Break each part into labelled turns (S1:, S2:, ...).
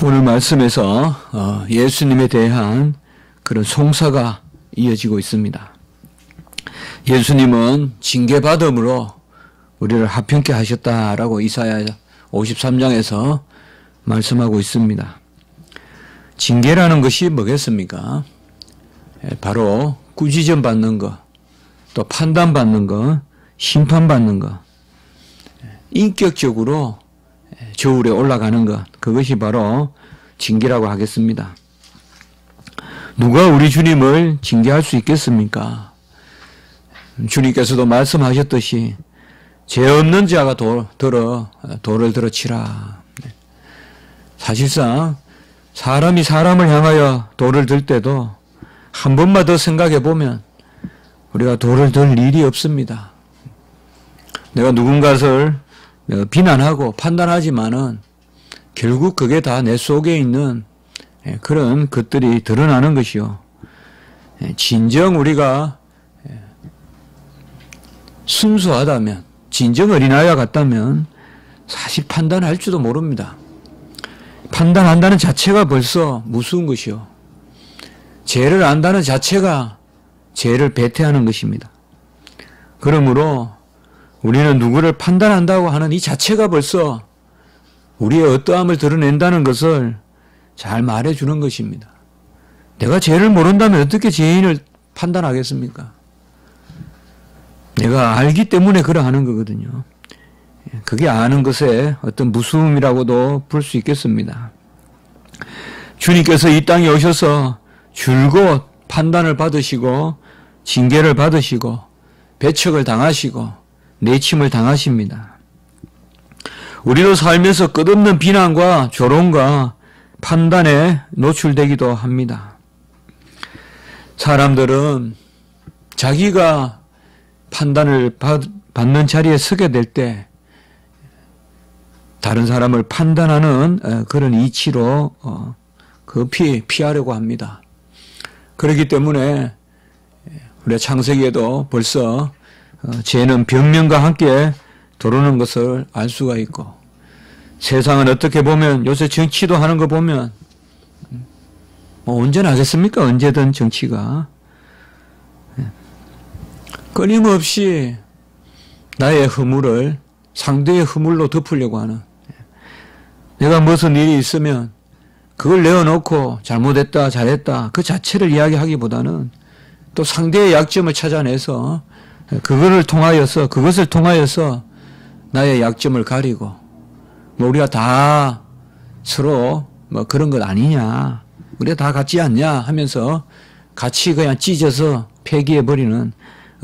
S1: 오늘 말씀에서 예수님에 대한 그런 송사가 이어지고 있습니다. 예수님은 징계받음으로 우리를 합평케 하셨다라고 이사야 53장에서 말씀하고 있습니다. 징계라는 것이 뭐겠습니까? 바로 꾸지점 받는 것, 또 판단받는 것, 심판받는 것, 인격적으로 저울에 올라가는 것, 그것이 바로 징계라고 하겠습니다. 누가 우리 주님을 징계할 수 있겠습니까? 주님께서도 말씀하셨듯이 죄 없는 자가 돌을 들어 치라. 사실상 사람이 사람을 향하여 돌을 들 때도 한 번만 더 생각해 보면 우리가 돌을 들 일이 없습니다. 내가 누군가를 비난하고 판단하지만은 결국 그게 다 내 속에 있는 그런 것들이 드러나는 것이요. 진정 우리가 순수하다면, 진정 어린아이와 같다면 사실 판단할 줄도 모릅니다. 판단한다는 자체가 벌써 무서운 것이요. 죄를 안다는 자체가 죄를 배태하는 것입니다. 그러므로 우리는 누구를 판단한다고 하는 이 자체가 벌써 우리의 어떠함을 드러낸다는 것을 잘 말해주는 것입니다. 내가 죄를 모른다면 어떻게 죄인을 판단하겠습니까? 내가 알기 때문에 그러하는 거거든요. 그게 아는 것의 어떤 무서움이라고도 볼 수 있겠습니다. 주님께서 이 땅에 오셔서 줄곧 판단을 받으시고 징계를 받으시고 배척을 당하시고 내침을 당하십니다. 우리도 살면서 끝없는 비난과 조롱과 판단에 노출되기도 합니다. 사람들은 자기가 판단을 받는 자리에 서게 될 때 다른 사람을 판단하는 그런 이치로 급히 피하려고 합니다. 그렇기 때문에 우리가 창세기에도 벌써 죄는 변명과 함께 들어오는 것을 알 수가 있고, 세상은 어떻게 보면 요새 정치도 하는 거 보면 언제나 하겠습니까? 언제든 정치가 끊임없이 나의 허물을 상대의 허물로 덮으려고 하는, 내가 무슨 일이 있으면 그걸 내어놓고 잘못했다 잘했다 그 자체를 이야기하기보다는 또 상대의 약점을 찾아내서 그것을 통하여서 나의 약점을 가리고, 우리가 다 서로 그런 것 아니냐, 우리가 다 같지 않냐 하면서 같이 그냥 찢어서 폐기해버리는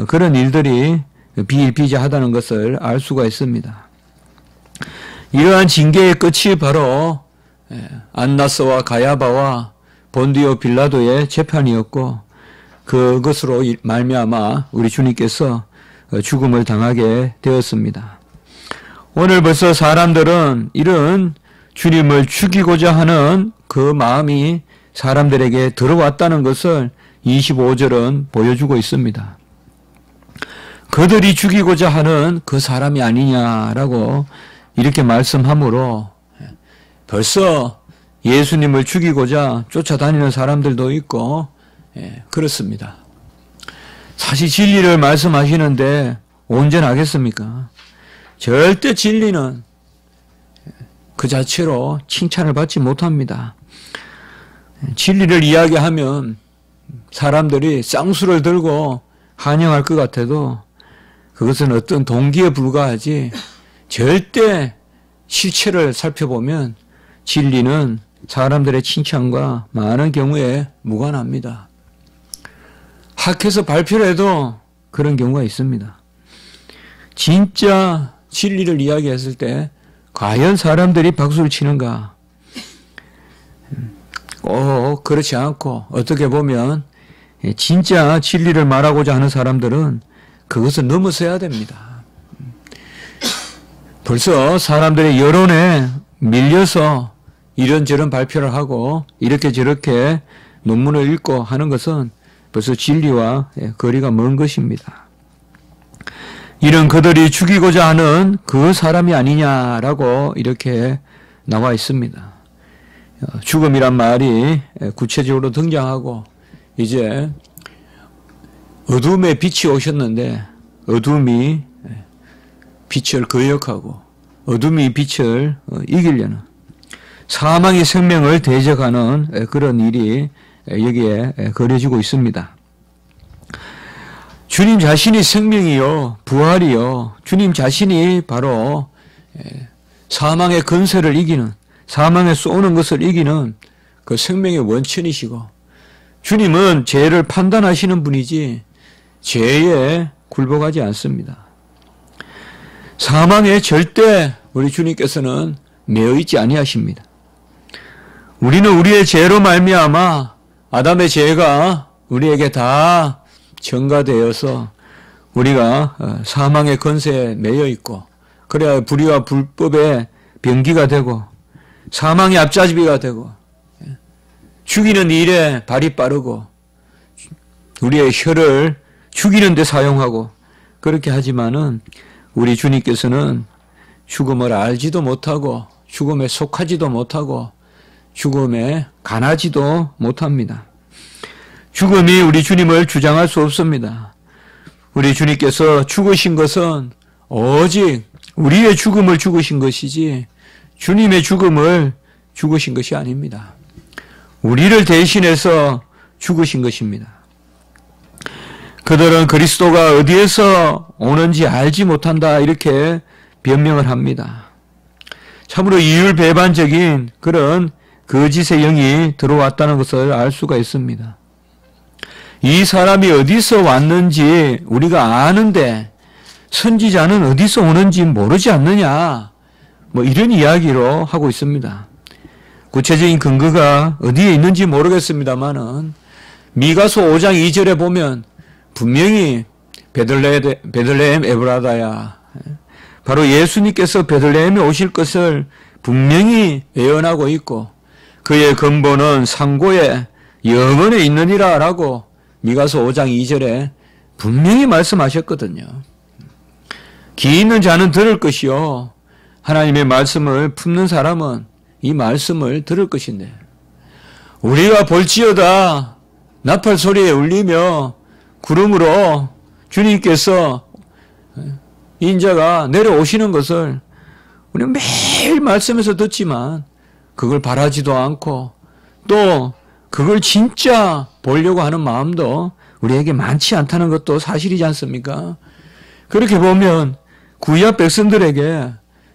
S1: 그런 일들이 비일비재하다는 것을 알 수가 있습니다. 이러한 징계의 끝이 바로 안나스와 가야바와 본디오 빌라도의 재판이었고, 그것으로 말미암아 우리 주님께서 죽음을 당하게 되었습니다. 오늘 벌써 사람들은 이런 주님을 죽이고자 하는 그 마음이 사람들에게 들어왔다는 것을 25절은 보여주고 있습니다. 그들이 죽이고자 하는 그 사람이 아니냐라고 이렇게 말씀하므로 벌써 예수님을 죽이고자 쫓아다니는 사람들도 있고 그렇습니다. 사실 진리를 말씀하시는데 온전하겠습니까? 절대 진리는 그 자체로 칭찬을 받지 못합니다. 진리를 이야기하면 사람들이 쌍수를 들고 환영할 것 같아도 그것은 어떤 동기에 불과하지, 절대 실체를 살펴보면 진리는 사람들의 칭찬과 많은 경우에 무관합니다. 학회에서 발표를 해도 그런 경우가 있습니다. 진짜 진리를 이야기했을 때 과연 사람들이 박수를 치는가? 꼭 그렇지 않고, 어떻게 보면 진짜 진리를 말하고자 하는 사람들은 그것을 넘어서야 됩니다. 벌써 사람들의 여론에 밀려서 이런저런 발표를 하고 이렇게 저렇게 논문을 읽고 하는 것은 벌써 진리와 거리가 먼 것입니다. 이런 그들이 죽이고자 하는 그 사람이 아니냐라고 이렇게 나와 있습니다. 죽음이란 말이 구체적으로 등장하고 이제 어둠의 빛이 오셨는데 어둠이 빛을 거역하고 어둠이 빛을 이기려는 사망의 생명을 대적하는 그런 일이 여기에 그려지고 있습니다. 주님 자신이 생명이요 부활이요 주님 자신이 바로 사망의 근세를 이기는 사망에 쏘는 것을 이기는 그 생명의 원천이시고 주님은 죄를 판단하시는 분이지 죄에 굴복하지 않습니다. 사망에 절대 우리 주님께서는 매여 있지 아니하십니다. 우리는 우리의 죄로 말미암아 아담의 죄가 우리에게 다 전가되어서 우리가 사망의 권세에 매여 있고 그래야 불의와 불법의 병기가 되고 사망의 앞잡이가 되고 죽이는 일에 발이 빠르고 우리의 혀를 죽이는 데 사용하고 그렇게 하지만은 우리 주님께서는 죽음을 알지도 못하고 죽음에 속하지도 못하고 죽음에 간하지도 못합니다. 죽음이 우리 주님을 주장할 수 없습니다. 우리 주님께서 죽으신 것은 오직 우리의 죽음을 죽으신 것이지 주님의 죽음을 죽으신 것이 아닙니다. 우리를 대신해서 죽으신 것입니다. 그들은 그리스도가 어디에서 오는지 알지 못한다 이렇게 변명을 합니다. 참으로 이율배반적인 그런 거짓의 영이 들어왔다는 것을 알 수가 있습니다. 이 사람이 어디서 왔는지 우리가 아는데 선지자는 어디서 오는지 모르지 않느냐 뭐 이런 이야기로 하고 있습니다. 구체적인 근거가 어디에 있는지 모르겠습니다만은 미가서 5장 2절에 보면 분명히 베들레헴 에브라다야 바로 예수님께서 베들레헴에 오실 것을 분명히 예언하고 있고 그의 근본은 상고에 영원에 있느니라 라고 미가서 5장 2절에 분명히 말씀하셨거든요. 귀 있는 자는 들을 것이요 하나님의 말씀을 품는 사람은 이 말씀을 들을 것인데 우리가 볼지어다 나팔 소리에 울리며 구름으로 주님께서 인자가 내려오시는 것을 우리는 매일 말씀에서 듣지만 그걸 바라지도 않고 또 그걸 진짜 보려고 하는 마음도 우리에게 많지 않다는 것도 사실이지 않습니까? 그렇게 보면 구약 백성들에게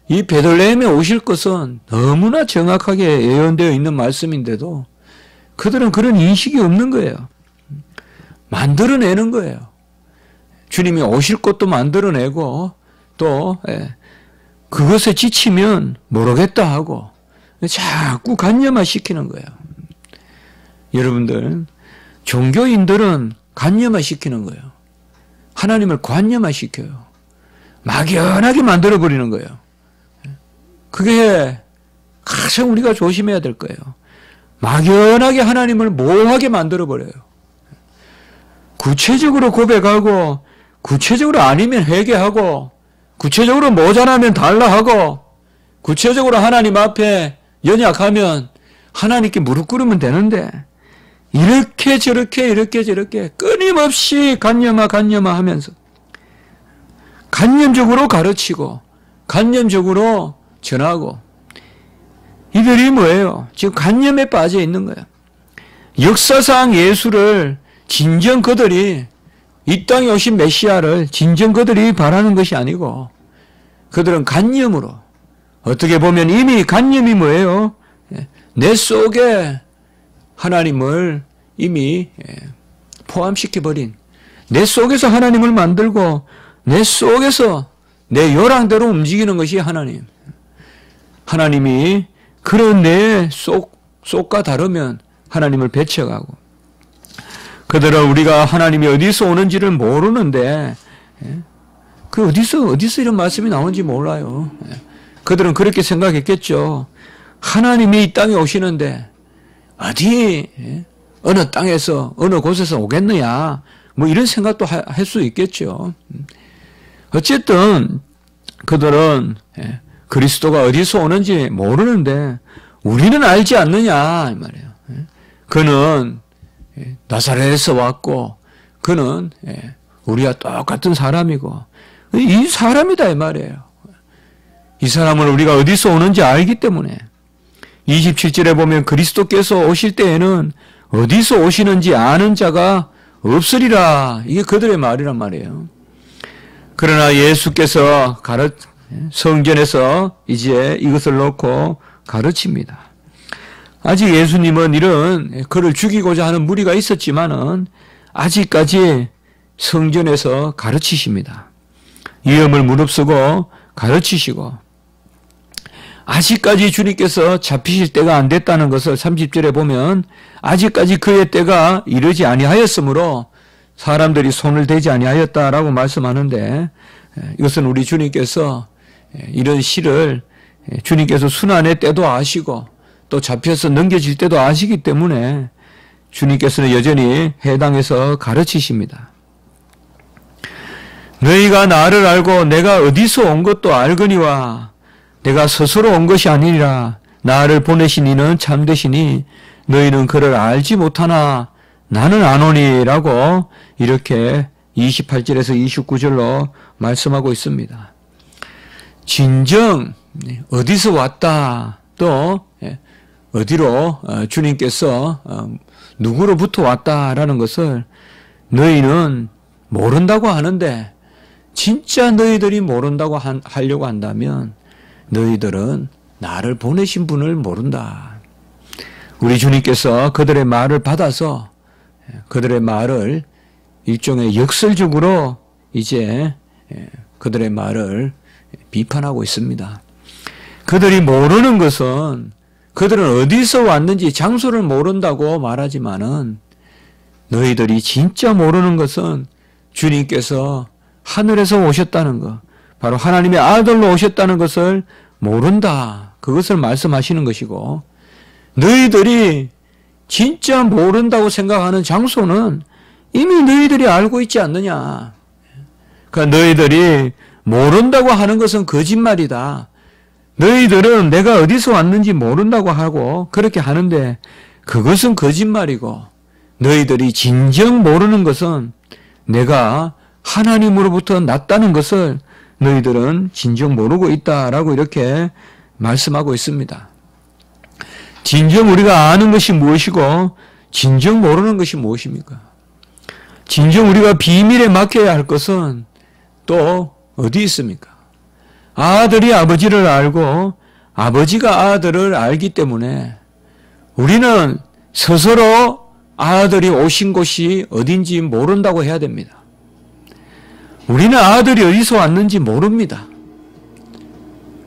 S1: 이 베들레헴에 오실 것은 너무나 정확하게 예언되어 있는 말씀인데도 그들은 그런 인식이 없는 거예요. 만들어내는 거예요. 주님이 오실 것도 만들어내고 또 그것에 지치면 모르겠다 하고 자꾸 간념화시키는 거예요. 여러분들 종교인들은 간념화시키는 거예요. 하나님을 관념화시켜요. 막연하게 만들어버리는 거예요. 그게 가장 우리가 조심해야 될 거예요. 막연하게 하나님을 모호하게 만들어버려요. 구체적으로 고백하고 구체적으로 아니면 회개하고 구체적으로 모자라면 달라 하고 구체적으로 하나님 앞에 연약하면 하나님께 무릎 꿇으면 되는데 이렇게 저렇게 끊임없이 간념화 하면서 간념적으로 가르치고 간념적으로 전하고 이들이 뭐예요? 지금 간념에 빠져 있는 거예요. 역사상 예수를 진정 그들이 이 땅에 오신 메시아를 진정 그들이 바라는 것이 아니고 그들은 간념으로 어떻게 보면 이미 간념이 뭐예요? 내 속에 하나님을 이미 포함시켜버린 내 속에서 하나님을 만들고 내 속에서 내 요랑대로 움직이는 것이 하나님. 하나님이 그런 내 속과 다르면 하나님을 배척하고 그들은 우리가 하나님이 어디서 오는지를 모르는데 그 어디서 이런 말씀이 나오는지 몰라요. 그들은 그렇게 생각했겠죠. 하나님이 이 땅에 오시는데 어디 어느 땅에서 어느 곳에서 오겠느냐 뭐 이런 생각도 할 수 있겠죠. 어쨌든 그들은 그리스도가 어디서 오는지 모르는데 우리는 알지 않느냐 이 말이에요. 그는 나사렛에서 왔고 그는 우리와 똑같은 사람이고 이 사람이다 이 말이에요. 이 사람은 우리가 어디서 오는지 알기 때문에 27절에 보면 그리스도께서 오실 때에는 어디서 오시는지 아는 자가 없으리라. 이게 그들의 말이란 말이에요. 그러나 예수께서 성전에서 이제 이것을 놓고 가르칩니다. 아직 예수님은 이런 그를 죽이고자 하는 무리가 있었지만은 아직까지 성전에서 가르치십니다. 위험을 무릅쓰고 가르치시고 아직까지 주님께서 잡히실 때가 안 됐다는 것을 30절에 보면 아직까지 그의 때가 이르지 아니하였으므로 사람들이 손을 대지 아니하였다라고 말씀하는데 이것은 우리 주님께서 이런 시를 주님께서 순환의 때도 아시고 또 잡혀서 넘겨질 때도 아시기 때문에 주님께서는 여전히 해당해서 가르치십니다. 너희가 나를 알고 내가 어디서 온 것도 알거니와 내가 스스로 온 것이 아니라 나를 보내신 이는 참되시니 너희는 그를 알지 못하나 나는 아노니라고 이렇게 28절에서 29절로 말씀하고 있습니다. 진정 어디서 왔다 또 어디로 주님께서 누구로부터 왔다라는 것을 너희는 모른다고 하는데 진짜 너희들이 모른다고 하려고 한다면 너희들은 나를 보내신 분을 모른다. 우리 주님께서 그들의 말을 받아서 그들의 말을 일종의 역설적으로 이제 그들의 말을 비판하고 있습니다. 그들이 모르는 것은 그들은 어디서 왔는지 장소를 모른다고 말하지만은 너희들이 진짜 모르는 것은 주님께서 하늘에서 오셨다는 것, 바로 하나님의 아들로 오셨다는 것을 모른다. 그것을 말씀하시는 것이고 너희들이 진짜 모른다고 생각하는 장소는 이미 너희들이 알고 있지 않느냐. 그러니까 너희들이 모른다고 하는 것은 거짓말이다. 너희들은 내가 어디서 왔는지 모른다고 하고 그렇게 하는데 그것은 거짓말이고 너희들이 진정 모르는 것은 내가 하나님으로부터 났다는 것을 너희들은 진정 모르고 있다라고 이렇게 말씀하고 있습니다. 진정 우리가 아는 것이 무엇이고 진정 모르는 것이 무엇입니까? 진정 우리가 비밀에 맡겨야 할 것은 또 어디 있습니까? 아들이 아버지를 알고 아버지가 아들을 알기 때문에 우리는 스스로 아들이 오신 곳이 어딘지 모른다고 해야 됩니다. 우리는 아들이 어디서 왔는지 모릅니다.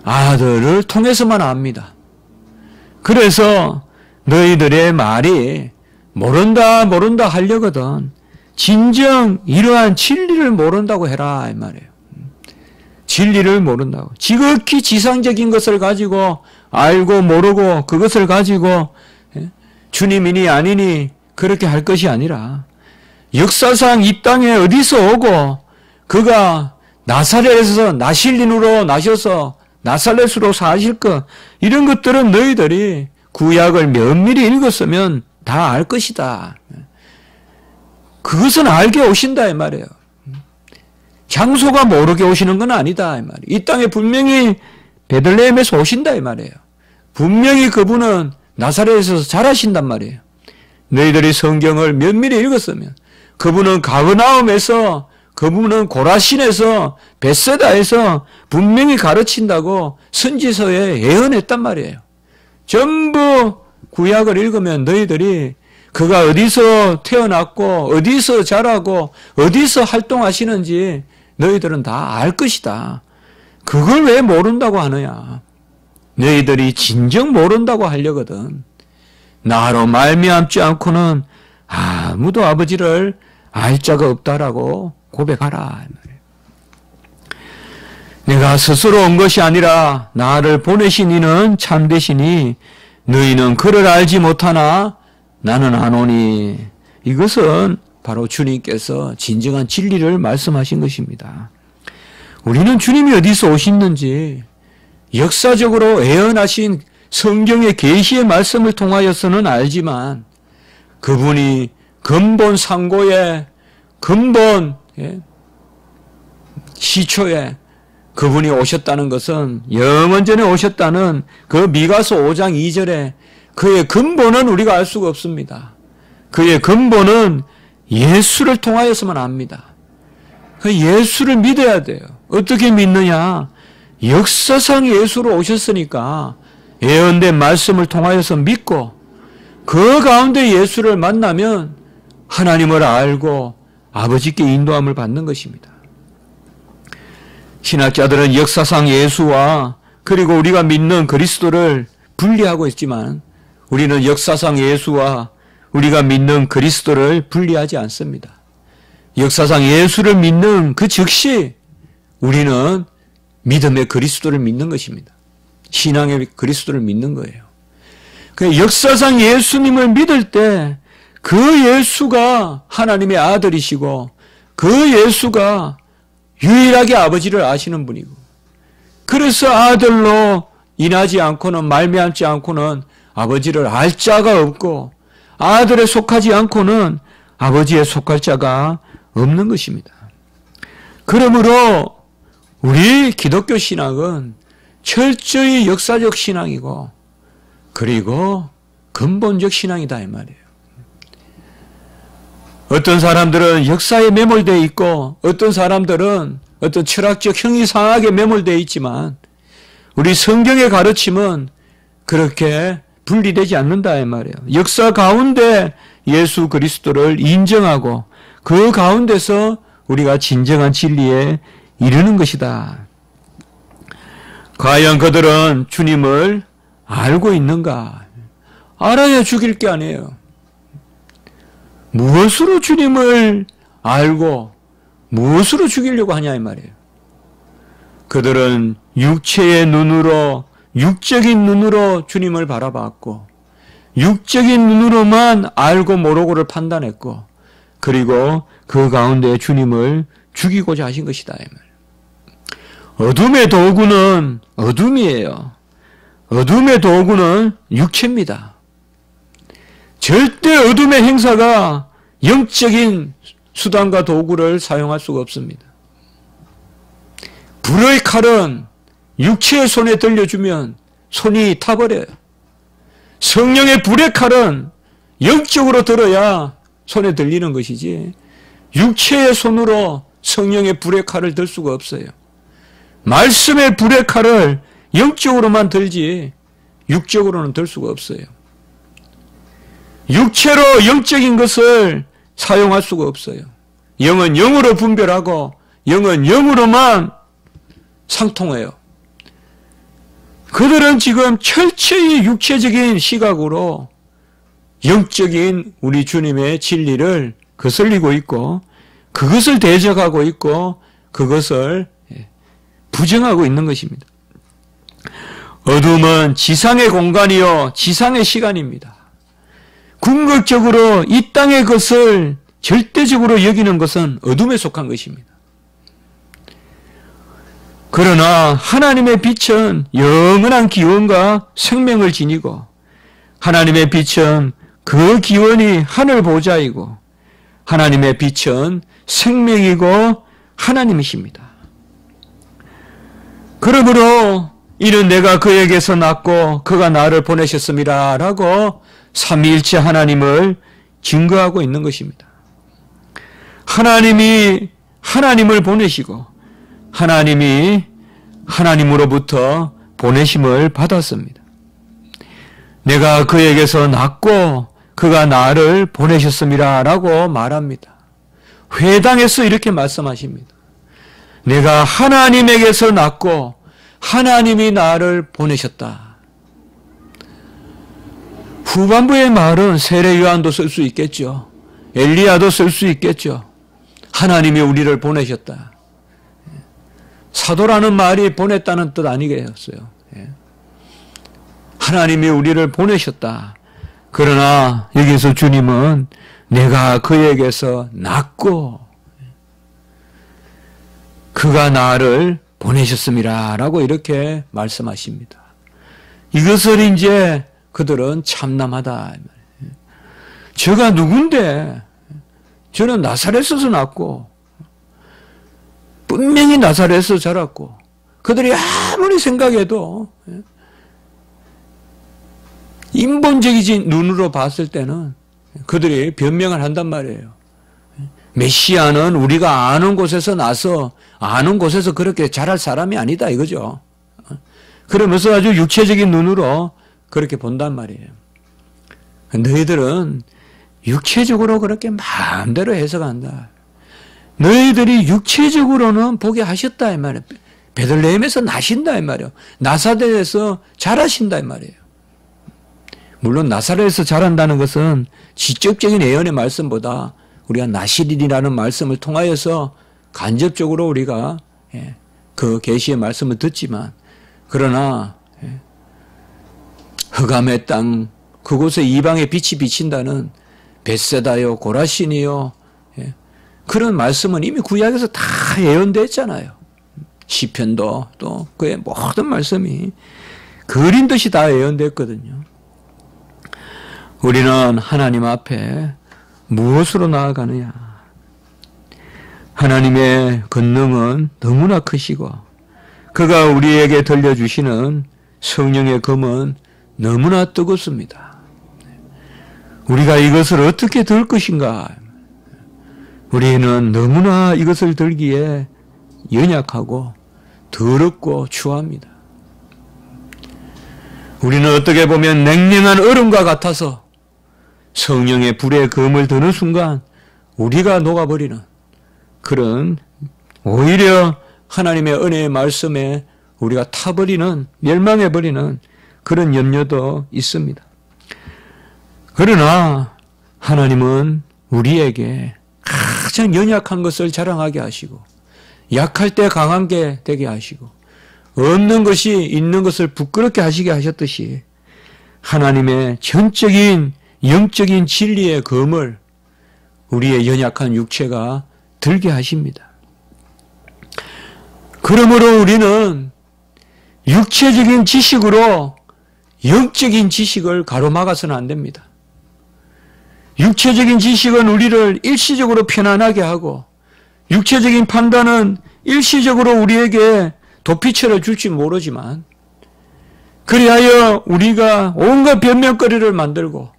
S1: 아들을 통해서만 압니다. 그래서 너희들의 말이 모른다 하려거든 진정 이러한 진리를 모른다고 해라 이 말이에요. 진리를 모른다고. 지극히 지상적인 것을 가지고 알고 모르고 그것을 가지고 주님이니 아니니 그렇게 할 것이 아니라 역사상 이 땅에 어디서 오고 그가 나사렛에서 나실린으로 나셔서 나사렛으로 사실 것 이런 것들은 너희들이 구약을 면밀히 읽었으면 다 알 것이다. 그것은 알게 오신다 이 말이에요. 장소가 모르게 오시는 건 아니다 이 말이에요. 이 땅에 분명히 베들레헴에서 오신다 이 말이에요. 분명히 그분은 나사렛에서 자라신단 말이에요. 너희들이 성경을 면밀히 읽었으면 그분은 가버나움에서 그분은 고라신에서 벳세다에서 분명히 가르친다고 선지서에 예언했단 말이에요. 전부 구약을 읽으면 너희들이 그가 어디서 태어났고 어디서 자라고 어디서 활동하시는지 너희들은 다 알 것이다. 그걸 왜 모른다고 하느냐. 너희들이 진정 모른다고 하려거든. 나로 말미암지 않고는 아무도 아버지를 알 자가 없다라고 고백하라. 내가 스스로 온 것이 아니라 나를 보내신 이는 참되시니 너희는 그를 알지 못하나 나는 아노니. 이것은 바로 주님께서 진정한 진리를 말씀하신 것입니다. 우리는 주님이 어디서 오시는지 역사적으로 예언하신 성경의 계시의 말씀을 통하여서는 알지만 그분이 근본 상고의 근본 시초에 그분이 오셨다는 것은 영원 전에 오셨다는 그 미가서 5장 2절에 그의 근본은 우리가 알 수가 없습니다. 그의 근본은 예수를 통하여서만 압니다. 그 예수를 믿어야 돼요. 어떻게 믿느냐? 역사상 예수로 오셨으니까 예언된 말씀을 통하여서 믿고 그 가운데 예수를 만나면 하나님을 알고 아버지께 인도함을 받는 것입니다. 신학자들은 역사상 예수와 그리고 우리가 믿는 그리스도를 분리하고 있지만 우리는 역사상 예수와 우리가 믿는 그리스도를 분리하지 않습니다. 역사상 예수를 믿는 그 즉시 우리는 믿음의 그리스도를 믿는 것입니다. 신앙의 그리스도를 믿는 거예요. 역사상 예수님을 믿을 때 그 예수가 하나님의 아들이시고 그 예수가 유일하게 아버지를 아시는 분이고 그래서 아들로 인하지 않고는 말미암지 않고는 아버지를 알 자가 없고 아들에 속하지 않고는 아버지에 속할 자가 없는 것입니다. 그러므로 우리 기독교 신앙은 철저히 역사적 신앙이고 그리고 근본적 신앙이다 이 말이에요. 어떤 사람들은 역사에 매몰되어 있고 어떤 사람들은 어떤 철학적 형이상학에 매몰되어 있지만 우리 성경의 가르침은 그렇게 분리되지 않는다 이 말이에요. 역사 가운데 예수 그리스도를 인정하고 그 가운데서 우리가 진정한 진리에 이르는 것이다. 과연 그들은 주님을 알고 있는가? 알아야 죽일 게 아니에요. 무엇으로 주님을 알고 무엇으로 죽이려고 하냐 이 말이에요. 그들은 육체의 눈으로 육적인 눈으로 주님을 바라봤고 육적인 눈으로만 알고 모르고를 판단했고 그리고 그 가운데 주님을 죽이고자 하신 것이다 이 말이에요. 어둠의 도구는 어둠이에요. 어둠의 도구는 육체입니다. 절대 어둠의 행사가 영적인 수단과 도구를 사용할 수가 없습니다. 불의 칼은 육체의 손에 들려주면 손이 타버려요. 성령의 불의 칼은 영적으로 들어야 손에 들리는 것이지 육체의 손으로 성령의 불의 칼을 들 수가 없어요. 말씀의 불의 칼을 영적으로만 들지 육적으로는 들 수가 없어요. 육체로 영적인 것을 사용할 수가 없어요. 영은 영으로 분별하고 영은 영으로만 상통해요. 그들은 지금 철저히 육체적인 시각으로 영적인 우리 주님의 진리를 거슬리고 있고 그것을 대적하고 있고 그것을 부정하고 있는 것입니다. 어둠은 지상의 공간이요 지상의 시간입니다. 궁극적으로 이 땅의 것을 절대적으로 여기는 것은 어둠에 속한 것입니다. 그러나 하나님의 빛은 영원한 기원과 생명을 지니고 하나님의 빛은 그 기원이 하늘 보좌이고 하나님의 빛은 생명이고 하나님이십니다. 그러므로 이는 내가 그에게서 났고 그가 나를 보내셨습니다 라고 삼위일체 하나님을 증거하고 있는 것입니다. 하나님이 하나님을 보내시고 하나님이 하나님으로부터 보내심을 받았습니다. 내가 그에게서 났고 그가 나를 보내셨습니다 라고 말합니다. 회당에서 이렇게 말씀하십니다. 내가 하나님에게서 났고 하나님이 나를 보내셨다. 후반부의 말은 세례 요한도 쓸 수 있겠죠. 엘리야도 쓸 수 있겠죠. 하나님이 우리를 보내셨다. 사도라는 말이 보냈다는 뜻 아니겠어요. 하나님이 우리를 보내셨다. 그러나 여기서 주님은 내가 그에게서 났고 그가 나를 보내셨습니다 라고 이렇게 말씀하십니다. 이것을 이제 그들은 참남하다. 저가 누군데? 저는 나사렛에서 났고 분명히 나사렛에서 자랐고 그들이 아무리 생각해도 인본적이진 눈으로 봤을 때는 그들이 변명을 한단 말이에요. 메시아는 우리가 아는 곳에서 나서 아는 곳에서 그렇게 자랄 사람이 아니다 이거죠. 그러면서 아주 육체적인 눈으로 그렇게 본단 말이에요. 너희들은 육체적으로 그렇게 마음대로 해석한다. 너희들이 육체적으로는 보게 하셨다 이 말이에요. 베들레헴에서 나신다 이 말이에요. 나사렛에서 자라신다 이 말이에요. 물론 나사렛에서 자란다는 것은 직접적인 예언의 말씀보다 우리가 나시린이라는 말씀을 통하여서 간접적으로 우리가 그 계시의 말씀을 듣지만 그러나 흑암의 땅 그곳에 이방의 빛이 비친다는 벳세다요 고라신이요 그런 말씀은 이미 구약에서 다 예언됐잖아요. 시편도 또 그의 모든 말씀이 그린 듯이 다 예언됐거든요. 우리는 하나님 앞에 무엇으로 나아가느냐? 하나님의 권능은 너무나 크시고 그가 우리에게 들려주시는 성령의 검은 너무나 뜨겁습니다. 우리가 이것을 어떻게 들 것인가? 우리는 너무나 이것을 들기에 연약하고 더럽고 추합니다. 우리는 어떻게 보면 냉랭한 얼음과 같아서 성령의 불의 검을 드는 순간 우리가 녹아버리는 그런 오히려 하나님의 은혜의 말씀에 우리가 타버리는 멸망해버리는 그런 염려도 있습니다. 그러나 하나님은 우리에게 가장 연약한 것을 자랑하게 하시고 약할 때 강한 게 되게 하시고 없는 것이 있는 것을 부끄럽게 하시게 하셨듯이 하나님의 전적인 영적인 진리의 검을 우리의 연약한 육체가 들게 하십니다. 그러므로 우리는 육체적인 지식으로 영적인 지식을 가로막아서는 안 됩니다. 육체적인 지식은 우리를 일시적으로 편안하게 하고 육체적인 판단은 일시적으로 우리에게 도피처를 줄지 모르지만 그리하여 우리가 온갖 변명거리를 만들고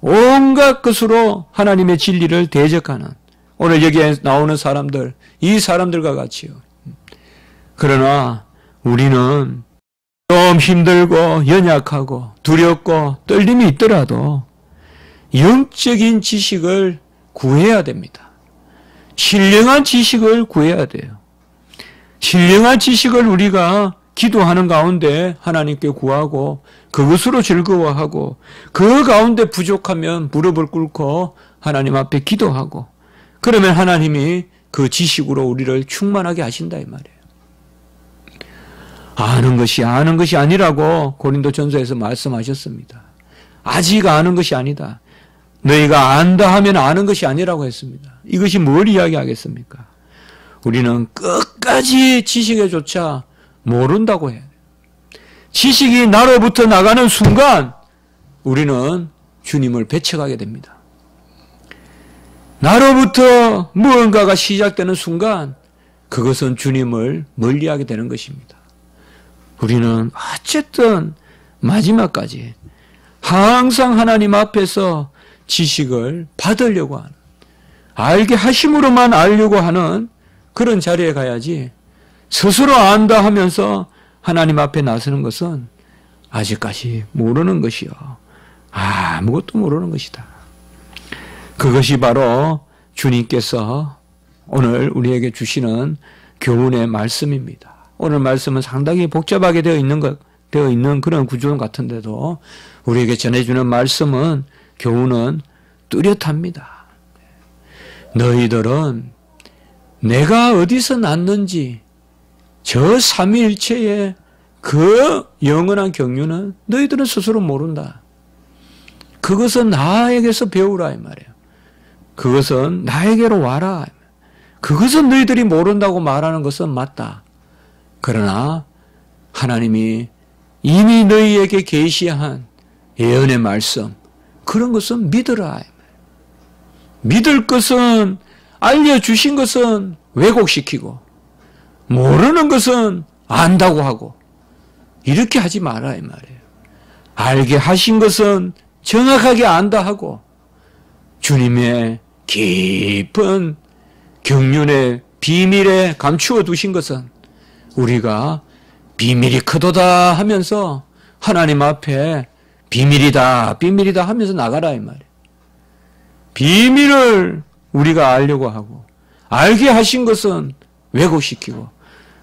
S1: 온갖 것으로 하나님의 진리를 대적하는 오늘 여기에 나오는 사람들 이 사람들과 같이요. 그러나 우리는 좀 힘들고 연약하고 두렵고 떨림이 있더라도 영적인 지식을 구해야 됩니다. 신령한 지식을 구해야 돼요. 신령한 지식을 우리가 기도하는 가운데 하나님께 구하고 그것으로 즐거워하고 그 가운데 부족하면 무릎을 꿇고 하나님 앞에 기도하고 그러면 하나님이 그 지식으로 우리를 충만하게 하신다 이 말이에요. 아는 것이 아니라고 고린도전서에서 말씀하셨습니다. 아직 아는 것이 아니다. 너희가 안다 하면 아는 것이 아니라고 했습니다. 이것이 뭘 이야기하겠습니까? 우리는 끝까지 지식에조차 모른다고 해요. 지식이 나로부터 나가는 순간 우리는 주님을 배척하게 됩니다. 나로부터 무언가가 시작되는 순간 그것은 주님을 멀리하게 되는 것입니다. 우리는 어쨌든 마지막까지 항상 하나님 앞에서 지식을 받으려고 하는 알게 하심으로만 알려고 하는 그런 자리에 가야지 스스로 안다 하면서 하나님 앞에 나서는 것은 아직까지 모르는 것이요. 아무것도 모르는 것이다. 그것이 바로 주님께서 오늘 우리에게 주시는 교훈의 말씀입니다. 오늘 말씀은 상당히 복잡하게 되어 있는 그런 구조 같은데도 우리에게 전해주는 말씀은 교훈은 뚜렷합니다. 너희들은 내가 어디서 났는지 저 삼위일체의 그 영원한 경륜은 너희들은 스스로 모른다. 그것은 나에게서 배우라 이 말이에요. 그것은 나에게로 와라. 그것은 너희들이 모른다고 말하는 것은 맞다. 그러나 하나님이 이미 너희에게 계시한 예언의 말씀, 그런 것은 믿으라. 믿을 것은, 알려주신 것은 왜곡시키고 모르는 것은 안다고 하고 이렇게 하지 마라 이 말이에요. 알게 하신 것은 정확하게 안다 하고 주님의 깊은 경륜의 비밀에 감추어 두신 것은 우리가 비밀이 크도다 하면서 하나님 앞에 비밀이다 비밀이다 하면서 나가라 이 말이에요. 비밀을 우리가 알려고 하고 알게 하신 것은 왜곡시키고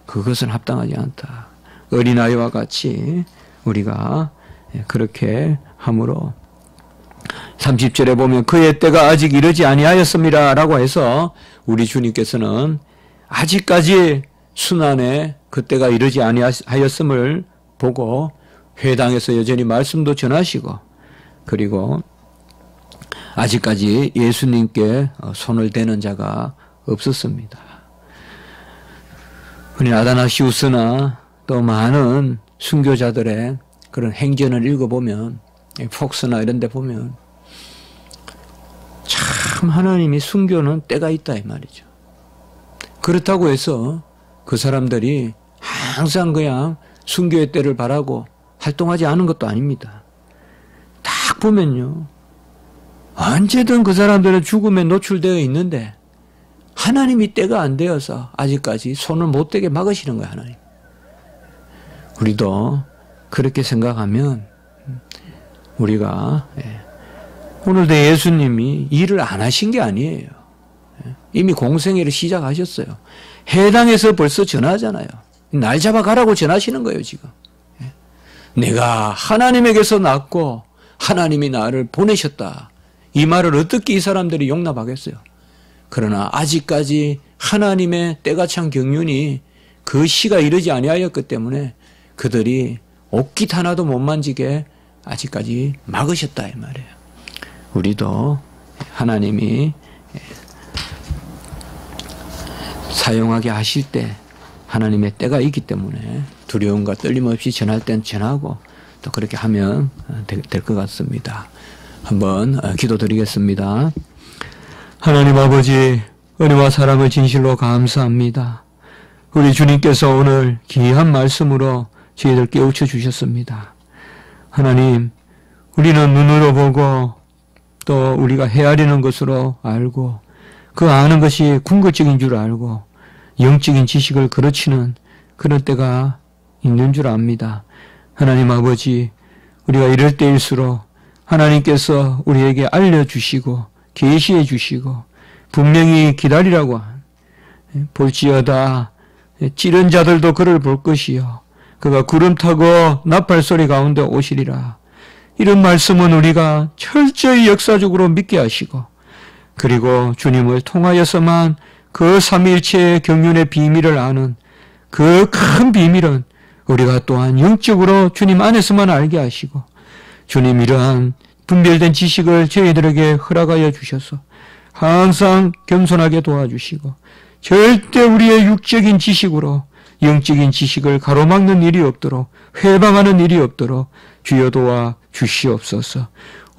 S1: 그것은 합당하지 않다. 어린아이와 같이 우리가 그렇게 함으로 30절에 보면 그의 때가 아직 이르지 아니하였습니다 라고 해서 우리 주님께서는 아직까지 순환에 그때가 이르지 아니하였음을 보고 회당에서 여전히 말씀도 전하시고 그리고 아직까지 예수님께 손을 대는 자가 없었습니다. 우리 아다나시우스나 또 많은 순교자들의 그런 행전을 읽어보면 폭스나 이런 데 보면 참 하나님이 순교는 때가 있다 이 말이죠. 그렇다고 해서 그 사람들이 항상 그냥 순교의 때를 바라고 활동하지 않은 것도 아닙니다. 딱 보면요. 언제든 그 사람들은 죽음에 노출되어 있는데 하나님이 때가 안 되어서 아직까지 손을 못 대게 막으시는 거예요. 하나님. 우리도 그렇게 생각하면 우리가 오늘도 예수님이 일을 안 하신 게 아니에요. 이미 공생애를 시작하셨어요. 해당에서 벌써 전하잖아요. 날 잡아가라고 전하시는 거예요. 지금. 내가 하나님에게서 났고 하나님이 나를 보내셨다. 이 말을 어떻게 이 사람들이 용납하겠어요? 그러나 아직까지 하나님의 때가 찬 경륜이 그 시가 이르지 아니하였기 때문에 그들이 옷깃 하나도 못 만지게 아직까지 막으셨다 이 말이에요. 우리도 하나님이 사용하게 하실 때 하나님의 때가 있기 때문에 두려움과 떨림 없이 전할 땐 전하고 또 그렇게 하면 될 것 같습니다. 한번 기도드리겠습니다. 하나님 아버지, 은혜와 사랑을 진실로 감사합니다. 우리 주님께서 오늘 귀한 말씀으로 저희들 깨우쳐 주셨습니다. 하나님, 우리는 눈으로 보고 또 우리가 헤아리는 것으로 알고 그 아는 것이 궁극적인 줄 알고 영적인 지식을 그르치는 그런 때가 있는 줄 압니다. 하나님 아버지, 우리가 이럴 때일수록 하나님께서 우리에게 알려주시고 계시해 주시고 분명히 기다리라고 볼지어다 찌른 자들도 그를 볼 것이요 그가 구름 타고 나팔 소리 가운데 오시리라. 이런 말씀은 우리가 철저히 역사적으로 믿게 하시고 그리고 주님을 통하여서만 그 삼위일체의 경륜의 비밀을 아는 그 큰 비밀은 우리가 또한 영적으로 주님 안에서만 알게 하시고 주님 이러한 분별된 지식을 저희들에게 허락하여 주셔서 항상 겸손하게 도와주시고 절대 우리의 육적인 지식으로 영적인 지식을 가로막는 일이 없도록 회방하는 일이 없도록 주여 도와 주시옵소서.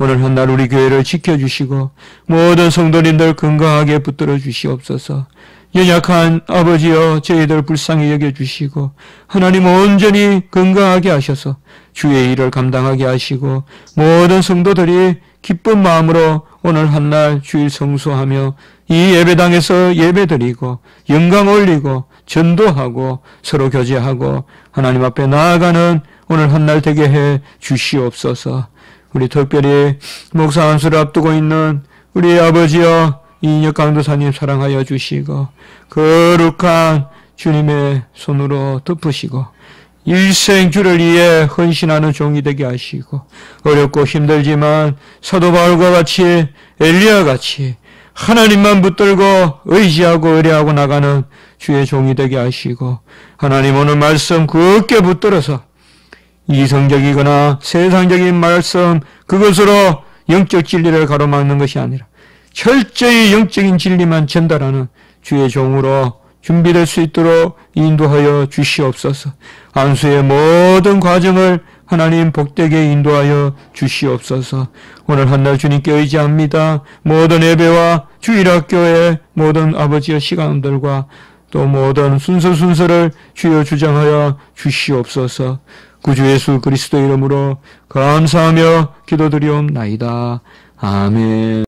S1: 오늘 한날 우리 교회를 지켜주시고 모든 성도님들 건강하게 붙들어 주시옵소서. 연약한 아버지여 저희들 불쌍히 여겨주시고 하나님 온전히 건강하게 하셔서 주의 일을 감당하게 하시고 모든 성도들이 기쁜 마음으로 오늘 한날 주일 성수하며 이 예배당에서 예배드리고 영광 올리고 전도하고 서로 교제하고 하나님 앞에 나아가는 오늘 한날 되게 해 주시옵소서. 우리 특별히 목사 안수를 앞두고 있는 우리 아버지여 이인혁 강도사님 사랑하여 주시고 거룩한 주님의 손으로 덮으시고 일생 주를 위해 헌신하는 종이 되게 하시고 어렵고 힘들지만 사도 바울과 같이 엘리야 같이 하나님만 붙들고 의지하고 의뢰하고 나가는 주의 종이 되게 하시고 하나님 오늘 말씀 굳게 붙들어서 이성적이거나 세상적인 말씀 그것으로 영적 진리를 가로막는 것이 아니라 철저히 영적인 진리만 전달하는 주의 종으로 준비될 수 있도록 인도하여 주시옵소서. 안수의 모든 과정을 하나님 복되게 인도하여 주시옵소서. 오늘 한날 주님께 의지합니다. 모든 예배와 주일학교의 모든 아버지의 시간들과 또 모든 순서를 주여 주장하여 주시옵소서. 구주 예수 그리스도 이름으로 감사하며 기도드리옵나이다. 아멘.